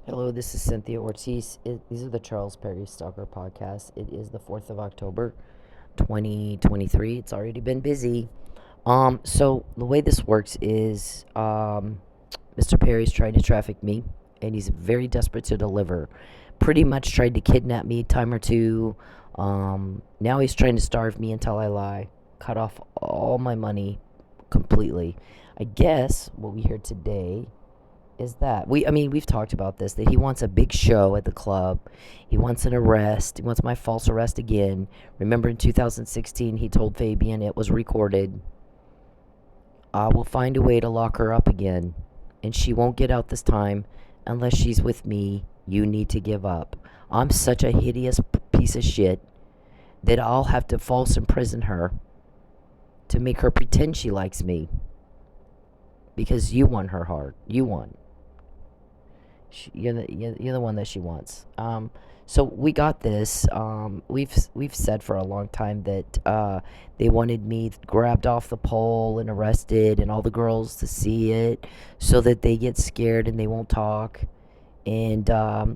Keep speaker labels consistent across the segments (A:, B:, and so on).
A: Hello, this is Cynthia Ortiz. These are the Charles Perry Stalker podcast. It is the 4th of October, 2023. It's already been busy. So the way this works is Mr. Perry's trying to traffic me, and he's very desperate to deliver. Pretty much tried to kidnap me a time or two. Now he's trying to starve me until I lie, cut off all my money completely. I guess what we hear today is that we've talked about this, that he wants a big show at the club. He wants an arrest. He wants my false arrest again. Remember in 2016 he told Fabian it was recorded. I will find a way to lock her up again, and she won't get out this time unless she's with me. You need to give up. I'm such a hideous piece of shit that I'll have to false imprison her to make her pretend she likes me, because you won her heart. You won. You're the one that she wants. So we got this. We've said for a long time that they wanted me grabbed off the pole and arrested, and all the girls to see it, so that they get scared and they won't talk. And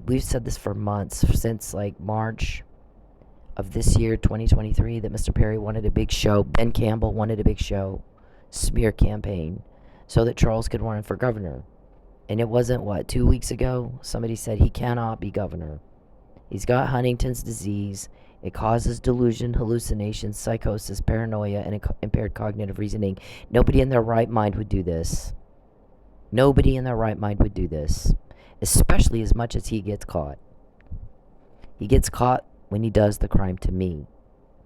A: we've said this for months, since like March of this year, 2023, that Mr. Perry wanted a big show. Ben Campbell wanted a big show, smear campaign, so that Charles could run for governor. And it wasn't, 2 weeks ago, somebody said he cannot be governor. He's got Huntington's disease. It causes delusion, hallucinations, psychosis, paranoia, and impaired cognitive reasoning. Nobody in their right mind would do this. Nobody in their right mind would do this, especially as much as he gets caught. He gets caught when he does the crime to me.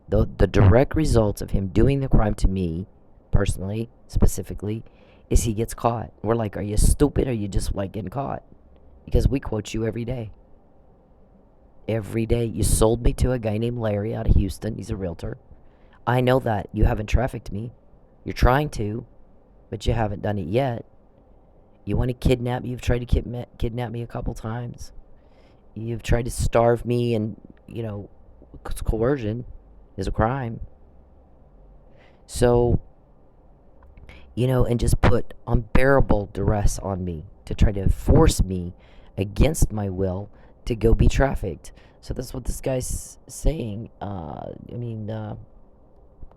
A: The direct results of him doing the crime to me, personally, specifically, is he gets caught. We're like, are you stupid, or are you just like getting caught? Because we quote you every day. Every day. You sold me to a guy named Larry out of Houston. He's a realtor. I know that. You haven't trafficked me. You're trying to, but you haven't done it yet. You want to kidnap me. You've tried to kidnap me a couple times. You've tried to starve me, and, coercion is a crime. So, and just put unbearable duress on me to try to force me against my will to go be trafficked. So that's what this guy's saying.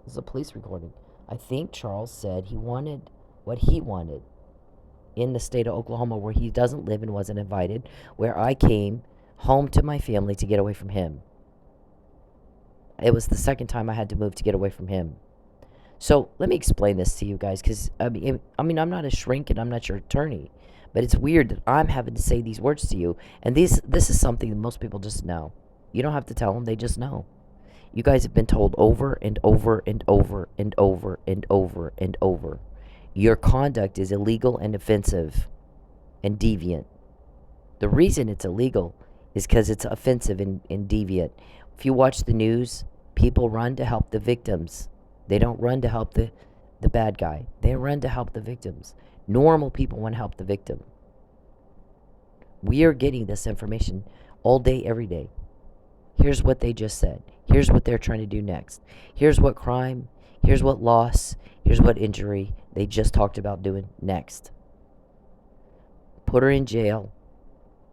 A: It's a police recording. I think Charles said he wanted what he wanted in the state of Oklahoma, where he doesn't live and wasn't invited, where I came home to my family to get away from him. It was the second time I had to move to get away from him. So let me explain this to you guys, because I'm not a shrink and I'm not your attorney, but it's weird that I'm having to say these words to you, and this is something that most people just know. You don't have to tell them; they just know. You guys have been told over and over and over and over and over and over. Your conduct is illegal and offensive and deviant. The reason it's illegal is because it's offensive and deviant. If you watch the news, people run to help the victims. They don't run to help the bad guy. They run to help the victims. Normal people want to help the victim. We are getting this information all day, every day. Here's what they just said. Here's what they're trying to do next. Here's what crime. Here's what loss. Here's what injury they just talked about doing next. Put her in jail.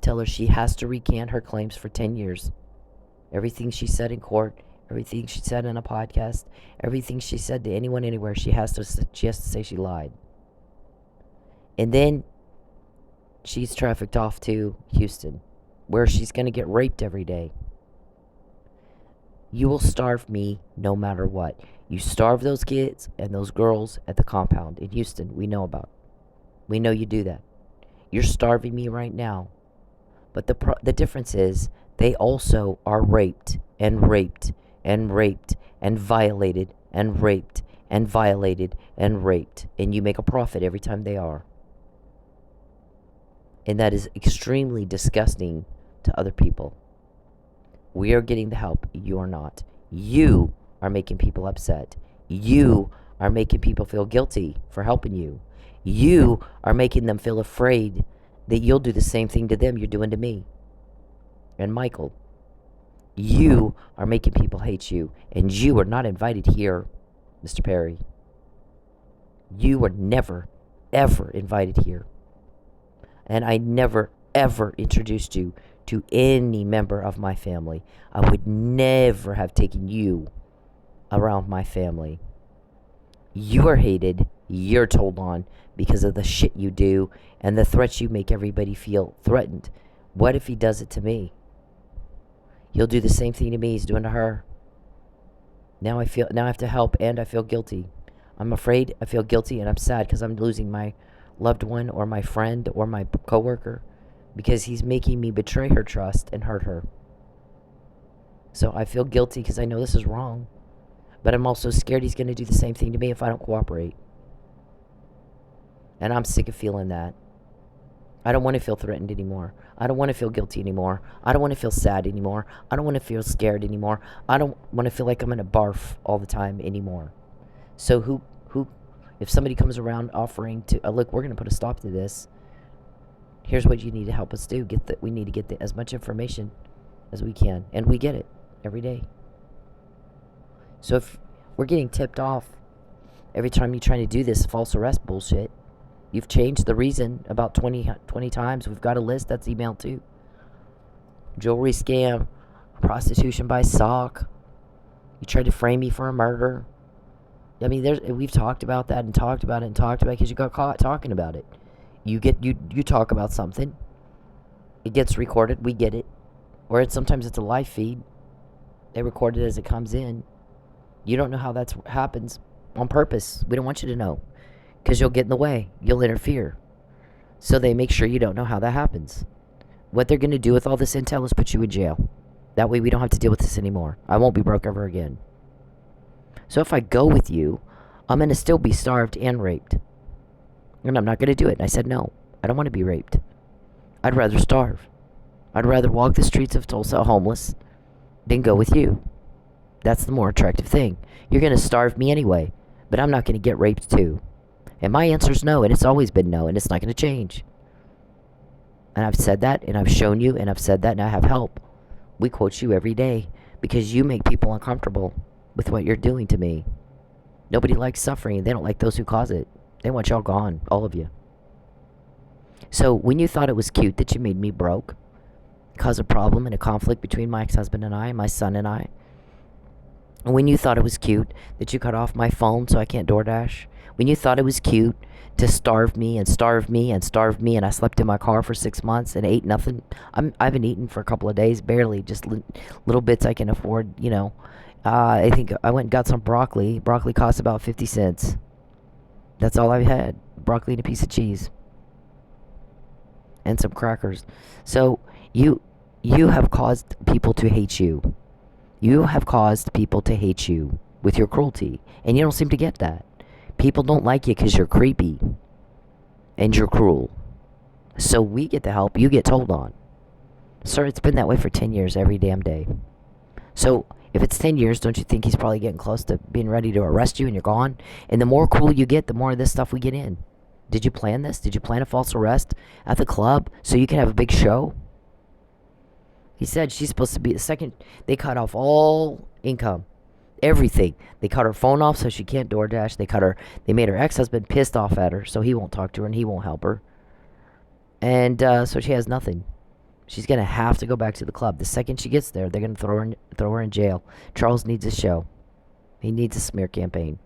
A: Tell her she has to recant her claims for 10 years. Everything she said in court, everything she said on a podcast, everything she said to anyone, anywhere, she has to say she lied. And then she's trafficked off to Houston, where she's going to get raped every day. You will starve me no matter what. You starve those kids and those girls at the compound in Houston. We know about. We know you do that. You're starving me right now. But the difference is they also are raped and raped and raped and violated and raped and violated and raped. And you make a profit every time they are. And that is extremely disgusting to other people. We are getting the help. You are not. You are making people upset. You are making people feel guilty for helping you. You are making them feel afraid that you'll do the same thing to them you're doing to me and Michael. You are making people hate you, and you are not invited here, Mr. Perry. You were never, ever invited here. And I never, ever introduced you to any member of my family. I would never have taken you around my family. You are hated. You're told on because of the shit you do and the threats you make everybody feel threatened. What if he does it to me? He'll do the same thing to me he's doing to her. Now I have to help, and I feel guilty. I'm afraid, I feel guilty, and I'm sad because I'm losing my loved one or my friend or my coworker because he's making me betray her trust and hurt her. So I feel guilty because I know this is wrong. But I'm also scared he's going to do the same thing to me if I don't cooperate. And I'm sick of feeling that. I don't want to feel threatened anymore. I don't want to feel guilty anymore. I don't want to feel sad anymore. I don't want to feel scared anymore. I don't want to feel like I'm going to barf all the time anymore. So who, if somebody comes around offering to, look, we're going to put a stop to this. Here's what you need to help us do. We need to get as much information as we can. And we get it every day. So if we're getting tipped off every time you're trying to do this false arrest bullshit, you've changed the reason about 20 times. We've got a list that's emailed too. Jewelry scam, prostitution by sock. You tried to frame me for a murder. I mean, we've talked about that and talked about it because you got caught talking about it. You talk about something. It gets recorded. We get it. Or sometimes it's a live feed. They record it as it comes in. You don't know how that happens on purpose. We don't want you to know because you'll get in the way. You'll interfere. So they make sure you don't know how that happens. What they're going to do with all this intel is put you in jail. That way we don't have to deal with this anymore. I won't be broke ever again. So if I go with you, I'm going to still be starved and raped. And I'm not going to do it. And I said, no, I don't want to be raped. I'd rather starve. I'd rather walk the streets of Tulsa homeless than go with you. That's the more attractive thing. You're going to starve me anyway, but I'm not going to get raped too. And my answer is no, and it's always been no, and it's not going to change. And I've said that, and I've shown you, and I've said that, and I have help. We quote you every day because you make people uncomfortable with what you're doing to me. Nobody likes suffering. They don't like those who cause it. They want y'all gone, all of you. So when you thought it was cute that you made me broke, cause a problem and a conflict between my ex-husband and I, my son and I, and when you thought it was cute that you cut off my phone so I can't DoorDash, when you thought it was cute to starve me and starve me and starve me, and I slept in my car for 6 months and ate nothing. I haven't eaten for a couple of days, barely, just little bits I can afford, you know. I think I went and got some broccoli. Broccoli costs about 50 cents. That's all I've had. Broccoli and a piece of cheese. And some crackers. So you have caused people to hate you. You have caused people to hate you with your cruelty. And you don't seem to get that. People don't like you because you're creepy. And you're cruel. So we get the help. You get told on. Sir, it's been that way for 10 years every damn day. So if it's 10 years, don't you think he's probably getting close to being ready to arrest you and you're gone? And the more cruel you get, the more of this stuff we get in. Did you plan this? Did you plan a false arrest at the club so you can have a big show? He said she's supposed to be the second. They cut off all income. Everything. They cut her phone off so she can't DoorDash. They made her ex-husband pissed off at her so he won't talk to her and he won't help her. And so she has nothing. She's going to have to go back to the club. The second she gets there, they're going to throw her in jail. Charles needs a show. He needs a smear campaign.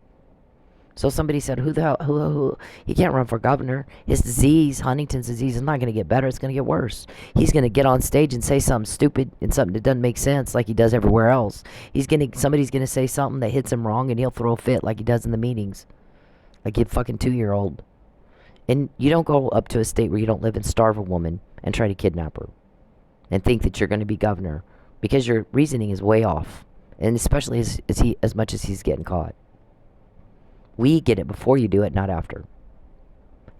A: So somebody said, who he can't run for governor. His disease, Huntington's disease, is not going to get better. It's going to get worse. He's going to get on stage and say something stupid and something that doesn't make sense like he does everywhere else. Somebody's going to say something that hits him wrong and he'll throw a fit like he does in the meetings. Like a fucking 2-year-old. And you don't go up to a state where you don't live and starve a woman and try to kidnap her and think that you're going to be governor because your reasoning is way off. And especially as much as he's getting caught. We get it before you do it, not after.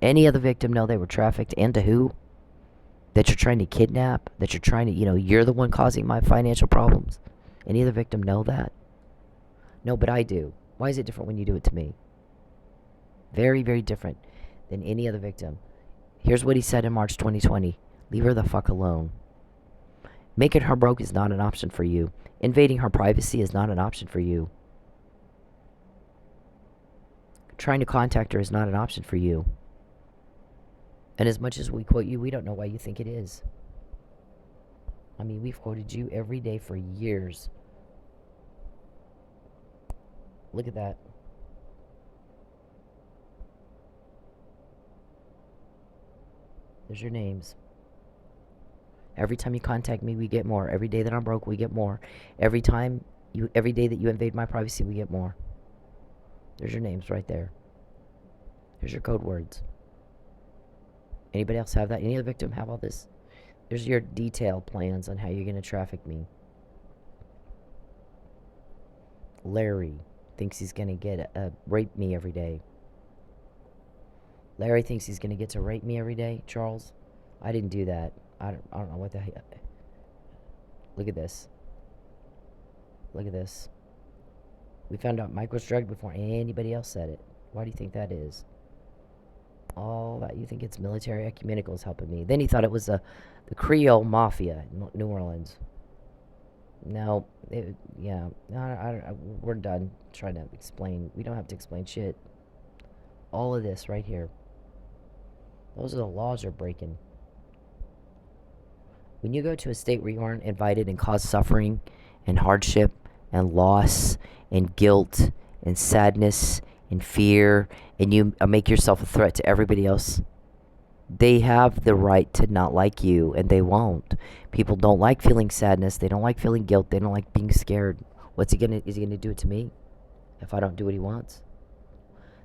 A: Any other victim know they were trafficked and to who? That you're trying to kidnap? That you're trying to, you're the one causing my financial problems? Any other victim know that? No, but I do. Why is it different when you do it to me? Very, very different than any other victim. Here's what he said in March 2020. Leave her the fuck alone. Making her broke is not an option for you. Invading her privacy is not an option for you. Trying to contact her is not an option for you. And as much as we quote you, we don't know why you think it is. I mean, we've quoted you every day for years. Look at that. There's your names. Every time you contact me, we get more. Every day that I'm broke, we get more. Every day that you invade my privacy, we get more. There's your names right there. Here's your code words. Anybody else have that? Any other victim have all this? There's your detailed plans on how you're going to traffic me. Larry thinks he's going to get rape me every day. Larry thinks he's going to get to rape me every day. Charles, I didn't do that. I don't know what the hell. Look at this. Look at this. We found out Mike was drugged before anybody else said it. Why do you think that is? All that, you think it's military ecumenical is helping me. Then he thought it was the Creole Mafia in New Orleans. No, we're done trying to explain. We don't have to explain shit. All of this right here. Those are the laws you're breaking. When you go to a state where you aren't invited and cause suffering and hardship and loss and guilt and sadness and fear, and you make yourself a threat to everybody else, they have the right to not like you, and they won't. People don't like feeling sadness. They don't like feeling guilt. They don't like being scared. Is he gonna do it to me if I don't do what he wants?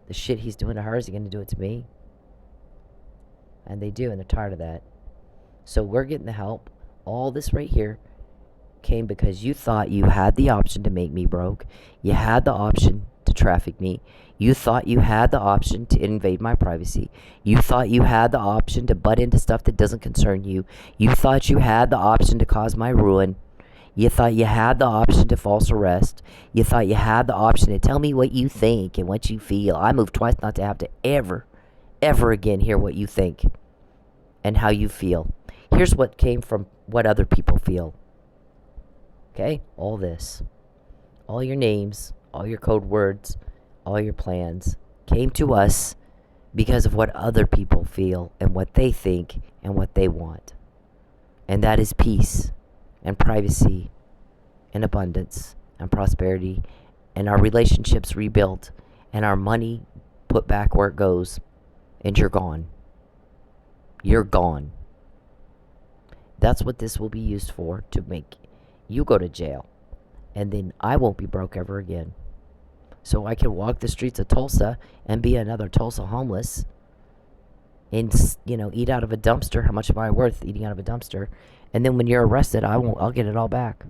A: The shit he's doing to her, is he gonna do it to me? And they do, and they're tired of that. So we're getting the help. All this right here came because you thought you had the option to make me broke. You had the option to traffic me. You thought you had the option to invade my privacy. You thought you had the option to butt into stuff that doesn't concern you. You thought you had the option to cause my ruin. You thought you had the option to false arrest. You thought you had the option to tell me what you think and what you feel. I moved twice not to have to ever again hear what you think and how you feel. Here's what came from what other people feel. Okay? All this. All your names, all your code words, all your plans came to us because of what other people feel and what they think and what they want. And that is peace and privacy and abundance and prosperity and our relationships rebuilt and our money put back where it goes, and you're gone. You're gone. That's what this will be used for, to make you go to jail. And then I won't be broke ever again. So I can walk the streets of Tulsa and be another Tulsa homeless and, eat out of a dumpster. How much am I worth eating out of a dumpster? And then when you're arrested, I'll get it all back.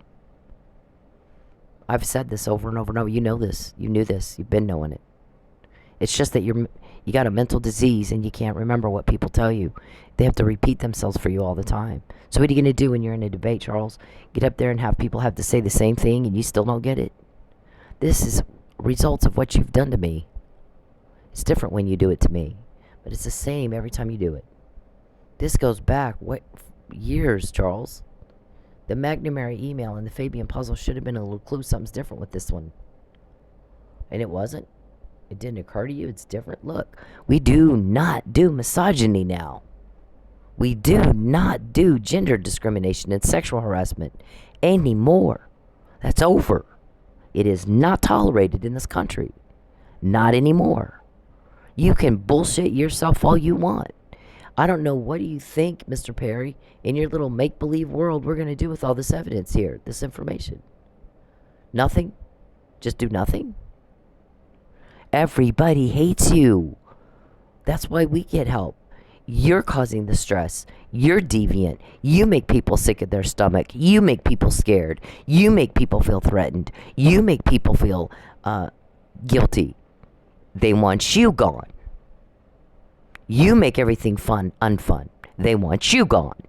A: I've said this over and over and over. You know this. You knew this. You've been knowing it. It's just that you got a mental disease and you can't remember what people tell you. They have to repeat themselves for you all the time. So what are you going to do when you're in a debate, Charles? Get up there and have people have to say the same thing and you still don't get it? This is results of what you've done to me. It's different when you do it to me, but it's the same every time you do it. This goes back years, Charles. The McNamara email and the Fabian puzzle should have been a little clue. Something's different with this one. And it wasn't. It didn't occur to you. It's different. Look, we do not do misogyny now. We do not do gender discrimination and sexual harassment anymore. That's over. It is not tolerated in this country. Not anymore. You can bullshit yourself all you want. I don't know, what do you think, Mr. Perry, in your little make-believe world, we're going to do with all this evidence here, this information? Nothing? Just do nothing? Everybody hates you. That's why we get help. You're causing the stress. You're deviant. You make people sick at their stomach. You make people scared. You make people feel threatened. You make people feel guilty. They want you gone. You make everything fun unfun. They want you gone.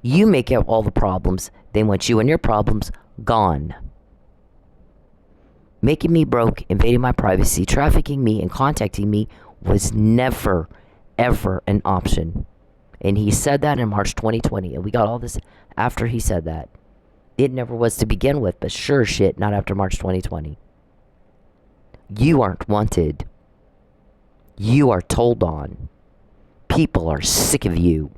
A: You make all the problems. They want you and your problems gone. Making me broke, invading my privacy, trafficking me, and contacting me was never, ever an option. And he said that in March 2020. And we got all this after he said that. It never was to begin with, but sure shit, not after March 2020. You aren't wanted. You are told on. people are sick of you.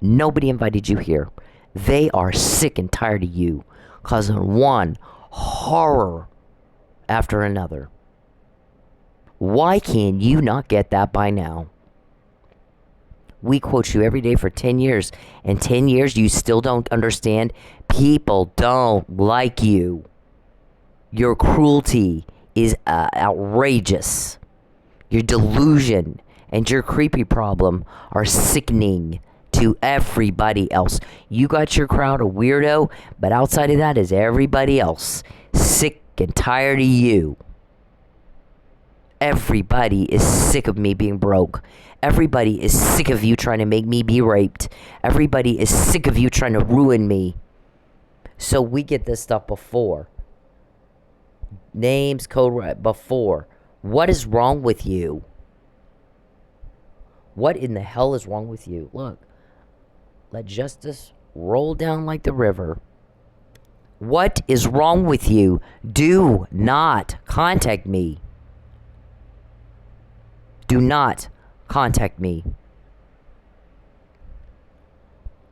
A: Nobody invited you here. They are sick and tired of you, causing one horror after another. Why can you not get that by now? We quote you every day for 10 years, and 10 years you still don't understand? People don't like you. Your cruelty is outrageous. Your delusion and your creepy problem are sickening to everybody else. You got your crowd of weirdo, but outside of that is everybody else. Sick and tired of you. Everybody is sick of me being broke. Everybody is sick of you trying to make me be raped. Everybody is sick of you trying to ruin me. So we get this stuff before. Names, code, before. What is wrong with you? What in the hell is wrong with you? Look, let justice roll down like the river. What is wrong with you? Do not contact me. Do not contact me.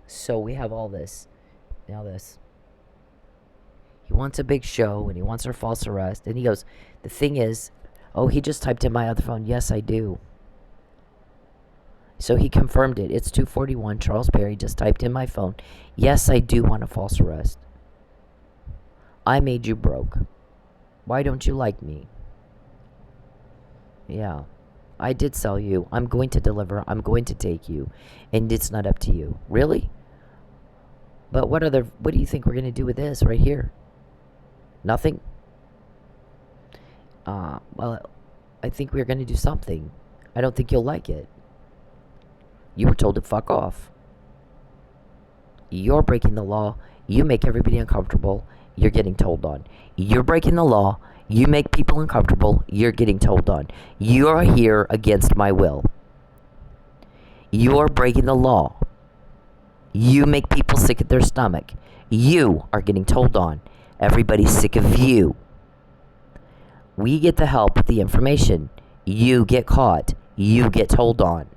A: So we have all this. Now this. He wants a big show and he wants her false arrest. And he goes, the thing is, oh, he just typed in my other phone. Yes, I do. So he confirmed it. It's 2:41. Charles Perry just typed in my phone. Yes, I do want a false arrest. I made you broke. Why don't you like me? Yeah. I did sell you. I'm going to deliver. I'm going to take you. And it's not up to you. Really? But what do you think we're going to do with this right here? Nothing? Well, I think we're going to do something. I don't think you'll like it. You were told to fuck off. You're breaking the law. You make everybody uncomfortable. You're getting told on. You're breaking the law. You make people uncomfortable. You're getting told on. You're here against my will. You're breaking the law. You make people sick at their stomach. You are getting told on. Everybody's sick of you. We get the help with the information. You get caught. You get told on.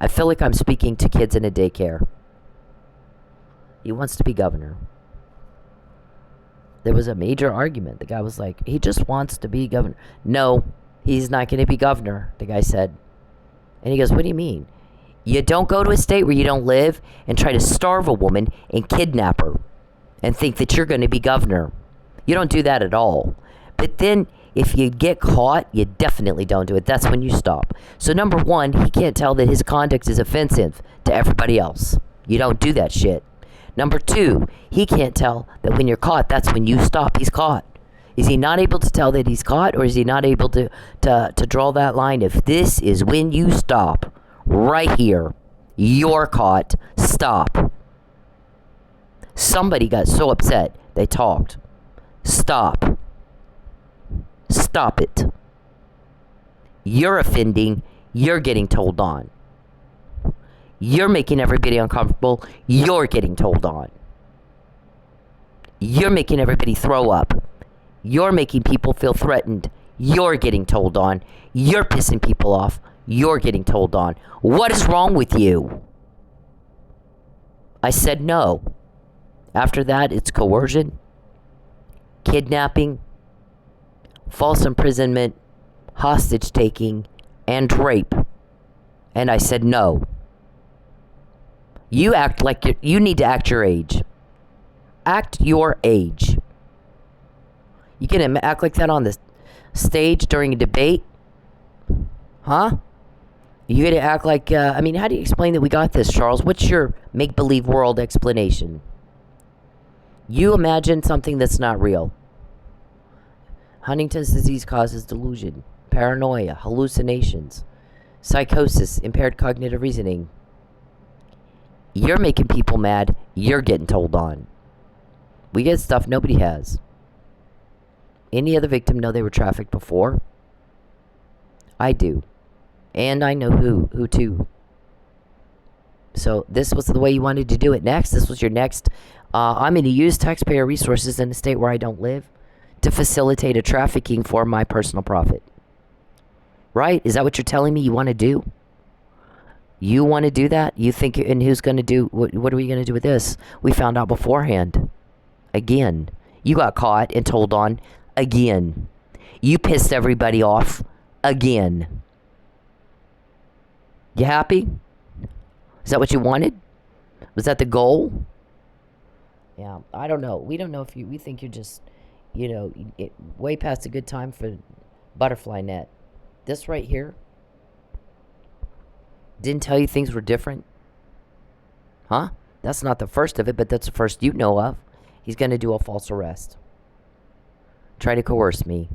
A: I feel like I'm speaking to kids in a daycare. He wants to be governor. There was a major argument. The guy was like, he just wants to be governor. No, he's not going to be governor, the guy said. And he goes, what do you mean? You don't go to a state where you don't live and try to starve a woman and kidnap her and think that you're going to be governor. You don't do that at all. But then if you get caught, you definitely don't do it. That's when you stop. So number one, he can't tell that his conduct is offensive to everybody else. You don't do that shit. Number two, he can't tell that when you're caught, that's when you stop. He's caught. Is he not able to tell that he's caught, or is he not able to draw that line? If this is when you stop, right here, you're caught, stop. Somebody got so upset, they talked. Stop. Stop it. You're offending. You're getting told on. You're making everybody uncomfortable. You're getting told on. You're making everybody throw up. You're making people feel threatened. You're getting told on. You're pissing people off. You're getting told on. What is wrong with you? I said no. After that, it's coercion, kidnapping, false imprisonment, hostage taking, and rape. And I said no. You act like you need to act your age. Act your age. You can act like that on the stage during a debate? Huh? You gonna act like, how do you explain that we got this, Charles? What's your make-believe world explanation? You imagine something that's not real. Huntington's disease causes delusion, paranoia, hallucinations, psychosis, impaired cognitive reasoning. You're making people mad. You're getting told on. We get stuff nobody has. Any other victim know they were trafficked before? I do. And I know who too. So this was the way you wanted to do it next. This was your next. I'm going to use taxpayer resources in a state where I don't live to facilitate a trafficking for my personal profit. Right? Is that what you're telling me you want to do? You want to do that? You think, and who's going to do, what are we going to do with this? We found out beforehand. Again. You got caught and told on again. You pissed everybody off again. You happy? Is that what you wanted? Was that the goal? Yeah, I don't know. We don't know if we think you're just, way past a good time for butterfly net. This right here didn't tell you things were different? Huh? That's not the first of it, but that's the first you know of. He's going to do a false arrest. Try to coerce me.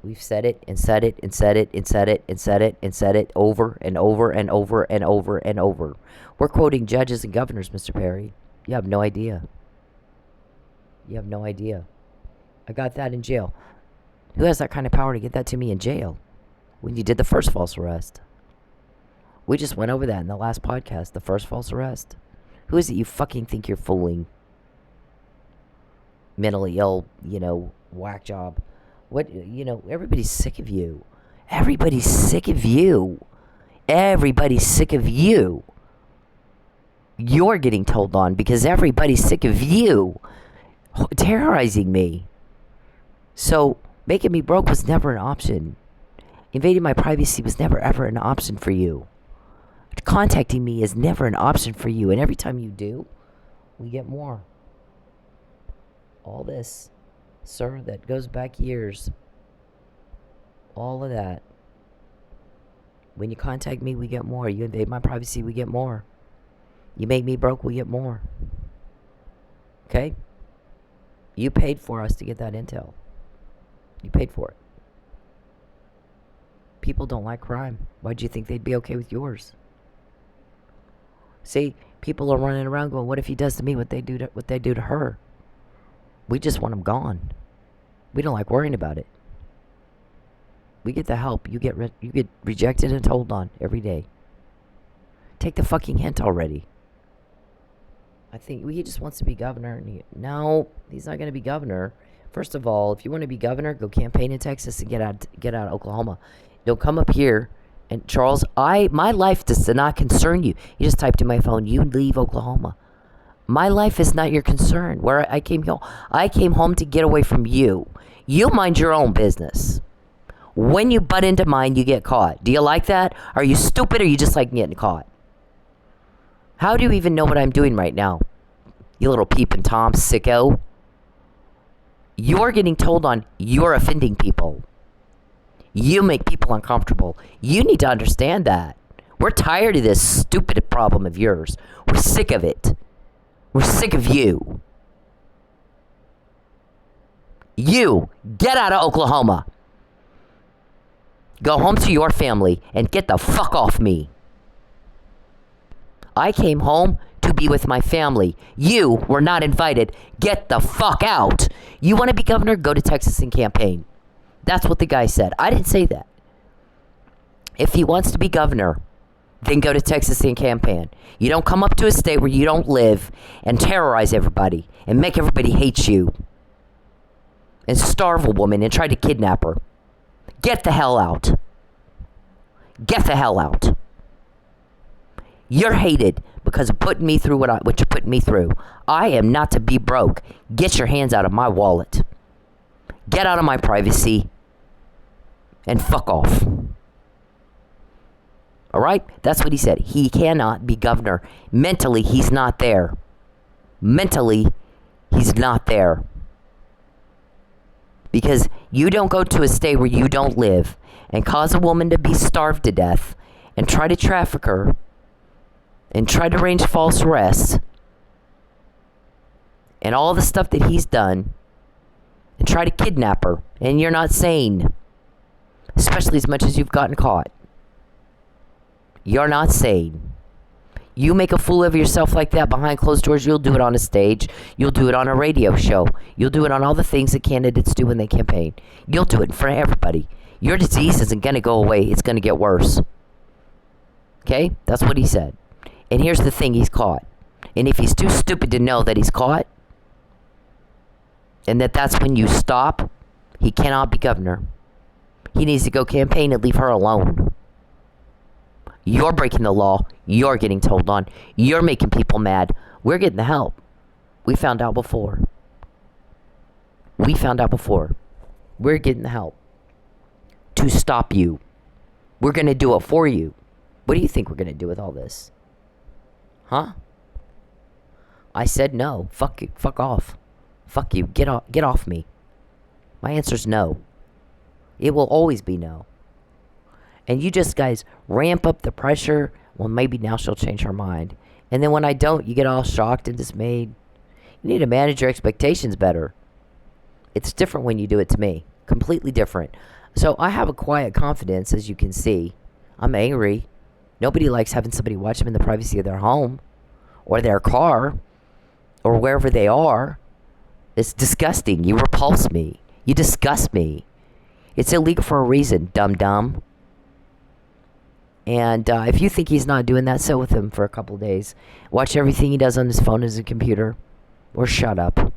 A: We've said it and said it and said it and said it and said it and said it over and over and over and over and over. We're quoting judges and governors, Mr. Perry. You have no idea. You have no idea. I got that in jail. Who has that kind of power to get that to me in jail? When you did the first false arrest. We just went over that in the last podcast. The first false arrest. Who is it you fucking think you're fooling? Mentally ill, whack job. What, everybody's sick of you. Everybody's sick of you. Everybody's sick of you. You're getting told on because everybody's sick of you terrorizing me. So, making me broke was never an option. Invading my privacy was never ever an option for you. Contacting me is never an option for you. And every time you do, we get more. All this, sir, that goes back years. All of that. When you contact me, we get more. You invade my privacy, we get more. You make me broke, we get more. Okay? You paid for us to get that intel. You paid for it. People don't like crime. Why do you think they'd be okay with yours? See, people are running around going, what if he does to me what they do to her? We just want them gone. We don't like worrying about it. We get the help. You get rejected and told on every day. Take the fucking hint already. I think he just wants to be governor. No, he's not going to be governor. First of all, if you want to be governor, go campaign in Texas and get out of Oklahoma. Don't come up here. And Charles, my life does not concern you. You just typed in my phone, you leave Oklahoma. My life is not your concern. Where I came home to get away from you. You mind your own business. When you butt into mine, you get caught. Do you like that? Are you stupid or you just like getting caught? How do you even know what I'm doing right now? You little peeping Tom sicko. You're getting told on. You're offending people. You make people uncomfortable. You need to understand that. We're tired of this stupid problem of yours. We're sick of it. We're sick of you. You, get out of Oklahoma. Go home to your family and get the fuck off me. I came home to be with my family. You were not invited. Get the fuck out. You want to be governor? Go to Texas and campaign. That's what the guy said. I didn't say that. If he wants to be governor, then go to Texas and campaign. You don't come up to a state where you don't live and terrorize everybody and make everybody hate you and starve a woman and try to kidnap her. Get the hell out. Get the hell out. You're hated because of putting me through what you're putting me through. I am not to be broke. Get your hands out of my wallet. Get out of my privacy and fuck off. All right? That's what he said. He cannot be governor. Mentally, he's not there. Mentally, he's not there. Because you don't go to a state where you don't live and cause a woman to be starved to death and try to traffic her and try to arrange false arrests and all the stuff that he's done and try to kidnap her, and you're not sane, especially as much as you've gotten caught. You're not sane. You make a fool of yourself like that behind closed doors, you'll do it on a stage. You'll do it on a radio show. You'll do it on all the things that candidates do when they campaign. You'll do it in front of everybody. Your disease isn't going to go away. It's going to get worse. Okay? That's what he said. And here's the thing, he's caught. And if he's too stupid to know that he's caught, and that's when you stop, he cannot be governor. He needs to go campaign and leave her alone. You're breaking the law. You're getting told on. You're making people mad. We're getting the help. We found out before. We found out before. We're getting the help to stop you. We're going to do it for you. What do you think we're going to do with all this? Huh? I said no. Fuck you. Fuck off. Fuck you. Get off me. My answer's no. It will always be no. And you just guys ramp up the pressure. Well, maybe now she'll change her mind. And then when I don't, you get all shocked and dismayed. You need to manage your expectations better. It's different when you do it to me. Completely different. So I have a quiet confidence, as you can see. I'm angry. Nobody likes having somebody watch them in the privacy of their home or their car or wherever they are. It's disgusting. You repulse me. You disgust me. It's illegal for a reason, dum-dum. And if you think he's not doing that, sit with him for a couple of days. Watch everything he does on his phone and his computer. Or shut up.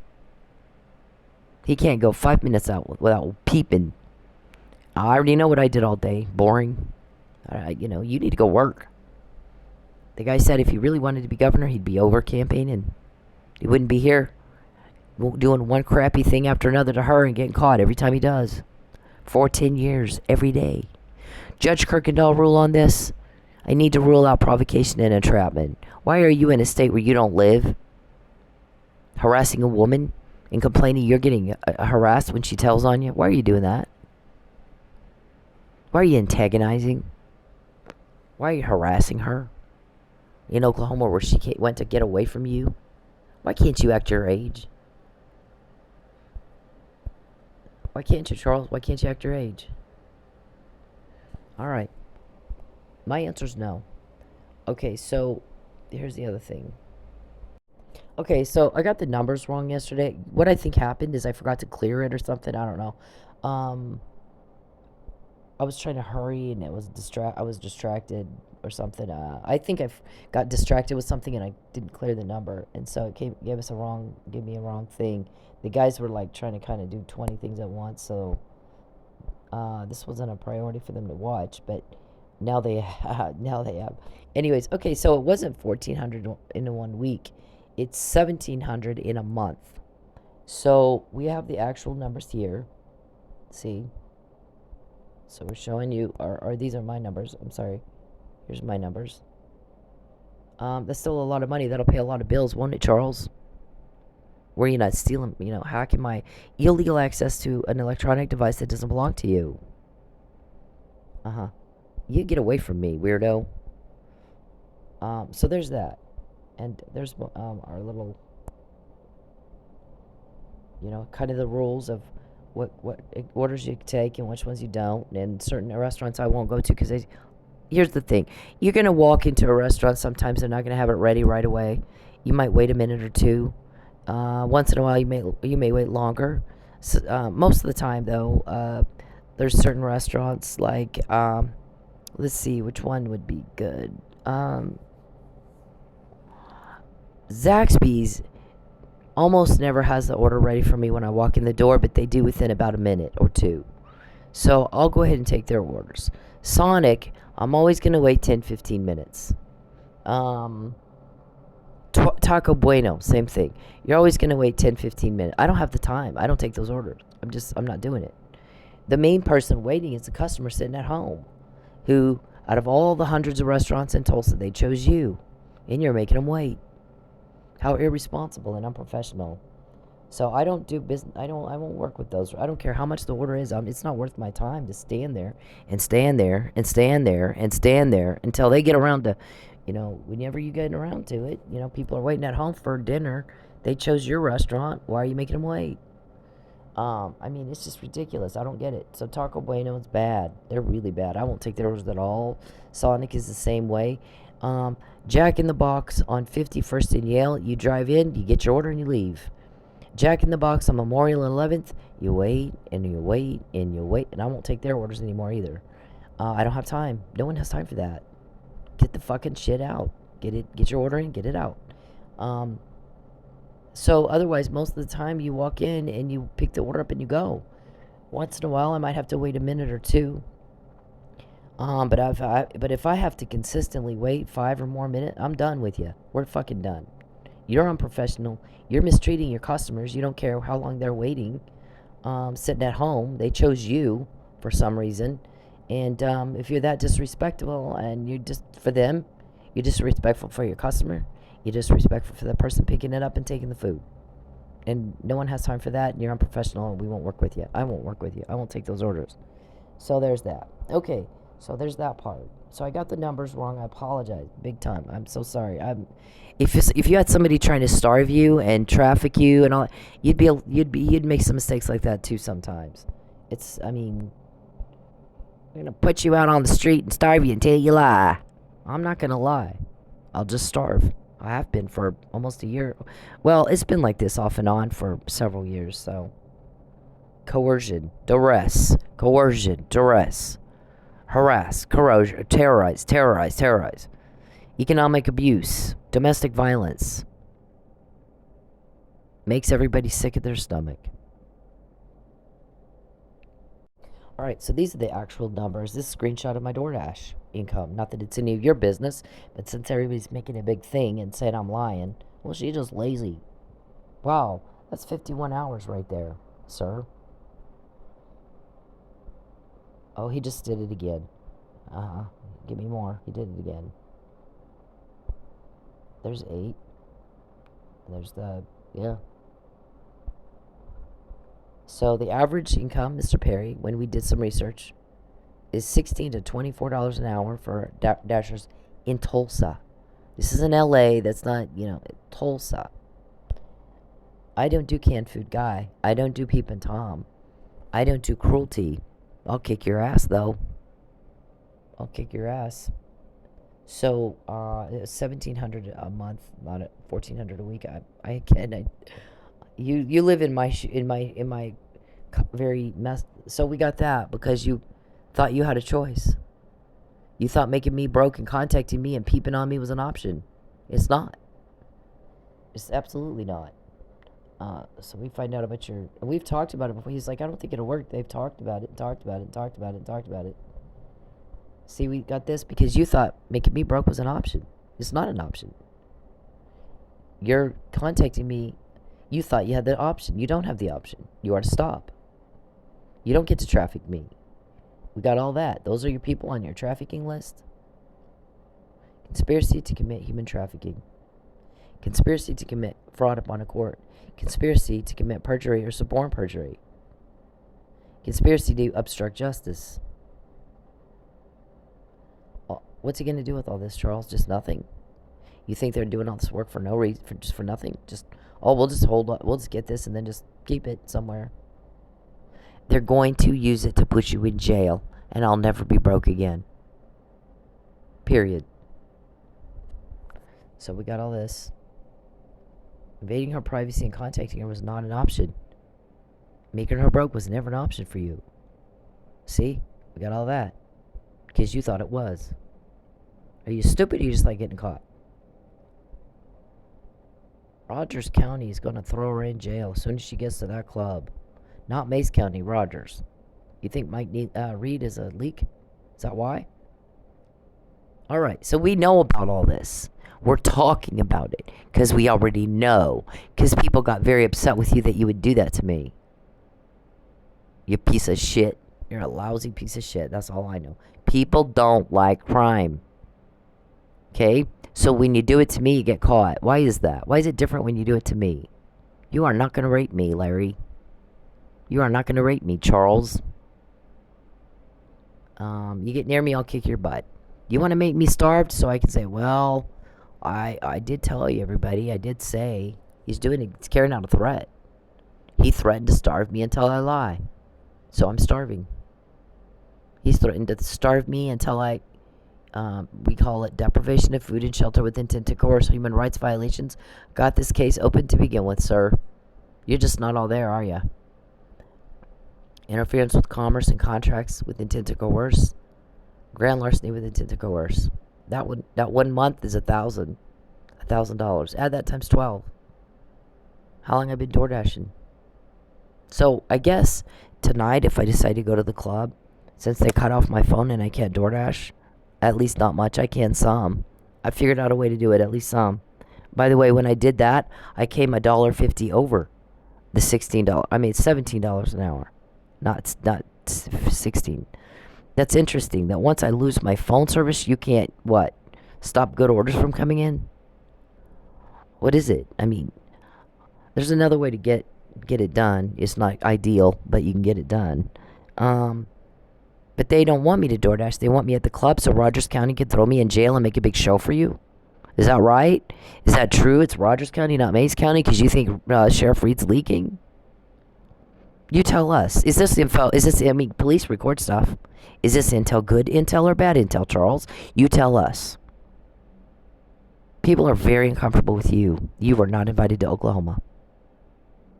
A: He can't go 5 minutes out without peeping. I already know what I did all day. Boring. You need to go work. The guy said if he really wanted to be governor, he'd be over campaigning. He wouldn't be here doing one crappy thing after another to her and getting caught every time he does. For 10 years, every day. Judge Kirkendall rule on this. I need to rule out provocation and entrapment. Why are you in a state where you don't live? Harassing a woman and complaining you're getting harassed when she tells on you? Why are you doing that? Why are you antagonizing? Why are you harassing her? In Oklahoma where she went to get away from you? Why can't you act your age? Why can't you, Charles? Why can't you act your age? Alright. My answer's no. Okay, so here's the other thing. Okay, so I got the numbers wrong yesterday. What I think happened is I forgot to clear it or something. I don't know. I was trying to hurry and I was distracted or something. I think I got distracted with something and I didn't clear the number, and so it gave me a wrong thing. The guys were like trying to kind of do 20 things at once, so this wasn't a priority for them to watch. But now they have. Anyways, okay, so it wasn't 1,400 in 1 week. It's 1,700 in a month. So we have the actual numbers here. See. So we're showing you, these are my numbers. I'm sorry. Here's my numbers. That's still a lot of money. That'll pay a lot of bills, won't it, Charles? Were you not stealing, hacking my illegal access to an electronic device that doesn't belong to you? Uh-huh. You get away from me, weirdo. So there's that. And there's our little, kind of the rules of what orders you take and which ones you don't. And certain restaurants I won't go to because here's the thing. You're going to walk into a restaurant. Sometimes they're not going to have it ready right away. You might wait a minute or two. Once in a while, you may wait longer. So, most of the time, though, there's certain restaurants like, let's see, which one would be good. Zaxby's almost never has the order ready for me when I walk in the door, but they do within about a minute or two. So I'll go ahead and take their orders. Sonic, I'm always going to wait 10-15 minutes. Taco Bueno, same thing. You're always going to wait 10-15 minutes. I don't have the time. I don't take those orders. I'm not doing it. The main person waiting is the customer sitting at home, who, out of all the hundreds of restaurants in Tulsa, they chose you, and you're making them wait. How irresponsible and unprofessional. So I don't do business. I won't work with those. I don't care how much the order is. It's not worth my time to stand there and stand there and stand there and stand there until they get around to, whenever you get around to it. People are waiting at home for dinner. They chose your restaurant. Why are you making them wait? It's just ridiculous. I don't get it. So Taco Bueno is bad. They're really bad. I won't take their orders at all. Sonic is the same way. Jack in the Box on 51st and Yale. You drive in, you get your order, and you leave. Jack in the Box on Memorial 11th. You wait, and you wait, and you wait. And I won't take their orders anymore either. I don't have time. No one has time for that. Get the fucking shit out. Get your order in, get it out. So otherwise, most of the time, you walk in, and you pick the order up, and you go. Once in a while, I might have to wait a minute or two. But if I have to consistently wait 5 or more minutes, I'm done with you. We're fucking done. You're unprofessional. You're mistreating your customers. You don't care how long they're waiting, sitting at home. They chose you for some reason. And if you're that disrespectful and you just, for them, you're disrespectful for your customer, you're disrespectful for the person picking it up and taking the food. And no one has time for that, and you're unprofessional, and we won't work with you. I won't work with you. I won't take those orders. So there's that. Okay, so there's that part. So I got the numbers wrong. I apologize, big time. I'm so sorry. If you had somebody trying to starve you and traffic you and all, you'd make some mistakes like that too sometimes. I mean, I'm gonna put you out on the street and starve you until you lie. I'm not gonna lie. I'll just starve. I have been for almost a year. Well, it's been like this off and on for several years. So coercion, duress, harass, corrosion, terrorize, economic abuse, domestic violence. Makes everybody sick at their stomach. All right, so these are the actual numbers. This is a screenshot of my DoorDash income. Not that it's any of your business, but since everybody's making a big thing and saying I'm lying, well, she's just lazy. Wow, that's 51 hours right there, sir. Oh, he just did it again. Uh-huh. Give me more. He did it again. There's 8. There's yeah. So the average income, Mr. Perry, when we did some research, is $16 to $24 an hour for dashers in Tulsa. This is in LA. That's not, Tulsa. I don't do canned food guy. I don't do Peep and Tom. I don't do cruelty. I'll kick your ass, though. I'll kick your ass. So, $1,700 a month, not $1,400 a week. I can. You live in my very mess. So we got that because you thought you had a choice. You thought making me broke and contacting me and peeping on me was an option. It's not. It's absolutely not. So we find out about and we've talked about it before. He's like, I don't think it'll work. They've talked about it, talked about it, talked about it, talked about it. See, we got this because you thought making me broke was an option. It's not an option. You're contacting me. You thought you had the option. You don't have the option. You are to stop. You don't get to traffic me. We got all that. Those are your people on your trafficking list. Conspiracy to commit human trafficking. Conspiracy to commit fraud upon a court. Conspiracy to commit perjury or suborn perjury. Conspiracy to obstruct justice. What's he going to do with all this, Charles? Just nothing. You think they're doing all this work for no reason, for nothing? We'll just hold up. We'll just get this and then just keep it somewhere. They're going to use it to put you in jail, and I'll never be broke again. Period. So we got all this. Invading her privacy and contacting her was not an option. Making her broke was never an option for you. See? We got all that. Because you thought it was. Are you stupid or you just like getting caught? Rogers County is going to throw her in jail as soon as she gets to that club. Not Mays County, Rogers. You think Mike Reed is a leak? Is that why? All right, so we know about all this. We're talking about it because we already know. Because people got very upset with you that you would do that to me. You piece of shit. You're a lousy piece of shit. That's all I know. People don't like crime. Okay? So when you do it to me, you get caught. Why is that? Why is it different when you do it to me? You are not going to rape me, Larry. You are not going to rape me, Charles. You get near me, I'll kick your butt. You want to make me starved so I can say, well, I did tell you, everybody. I did say he's carrying out a threat. He threatened to starve me until I lie. So I'm starving. He's threatened to starve me until we call it deprivation of food and shelter with intent to coerce human rights violations. Got this case open to begin with, sir. You're just not all there, are you? Interference with commerce and contracts with intent to coerce. Grand larceny with intent to coerce. That 1 month is $1,000. Add that times 12. How long have I been door dashing? So I guess tonight, if I decide to go to the club, since they cut off my phone and I can't DoorDash, at least not much, I can some. I figured out a way to do it, at least some. By the way, when I did that, I came $1.50 over the $16. I mean, $17 an hour, not 16. That's interesting. That once I lose my phone service, you can't what? Stop good orders from coming in? What is it? I mean, there's another way to get it done. It's not ideal, but you can get it done. But they don't want me to DoorDash. They want me at the club so Rogers County can throw me in jail and make a big show for you. Is that right? Is that true? It's Rogers County, not Mays County, because you think Sheriff Reed's leaking? You tell us. Is this info? Is this? I mean, police record stuff. Is this intel good intel or bad intel, Charles? You tell us. People are very uncomfortable with you. You were not invited to Oklahoma.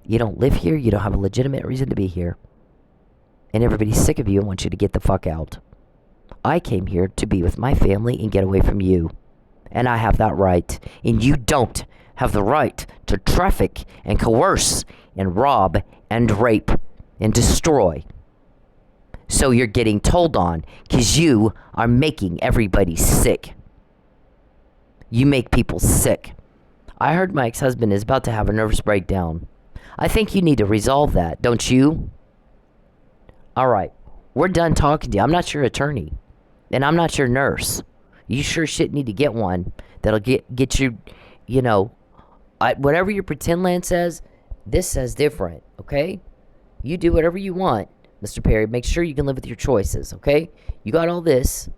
A: You don't live here. You don't have a legitimate reason to be here. And everybody's sick of you and wants you to get the fuck out. I came here to be with my family and get away from you. And I have that right. And you don't have the right to traffic and coerce and rob and rape and destroy. So you're getting told on because you are making everybody sick. You make people sick. I heard my ex-husband is about to have a nervous breakdown. I think you need to resolve that, don't you? All right, we're done talking to you. I'm not your attorney, and I'm not your nurse. You sure shit need to get one that'll get you, you know, whatever your pretend land says, this says different, okay? You do whatever you want, Mr. Perry. Make sure you can live with your choices, okay? You got all this.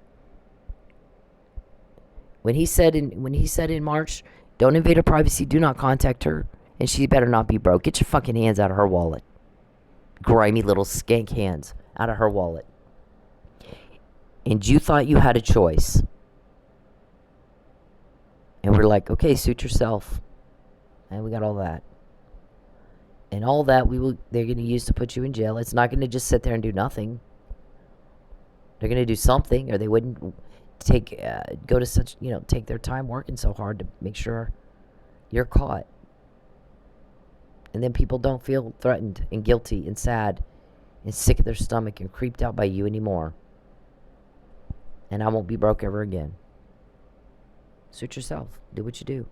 A: When he said in March, don't invade her privacy, do not contact her, and she better not be broke. Get your fucking hands out of her wallet. Grimy little skank hands out of her wallet. And you thought you had a choice. And we're like, okay, suit yourself. And we got all that. And all that they're going to use to put you in jail. It's not going to just sit there and do nothing. They're going to do something, or they wouldn't take their time working so hard to make sure you're caught. And then people don't feel threatened and guilty and sad and sick at their stomach and creeped out by you anymore. And I won't be broke ever again. Suit yourself. Do what you do.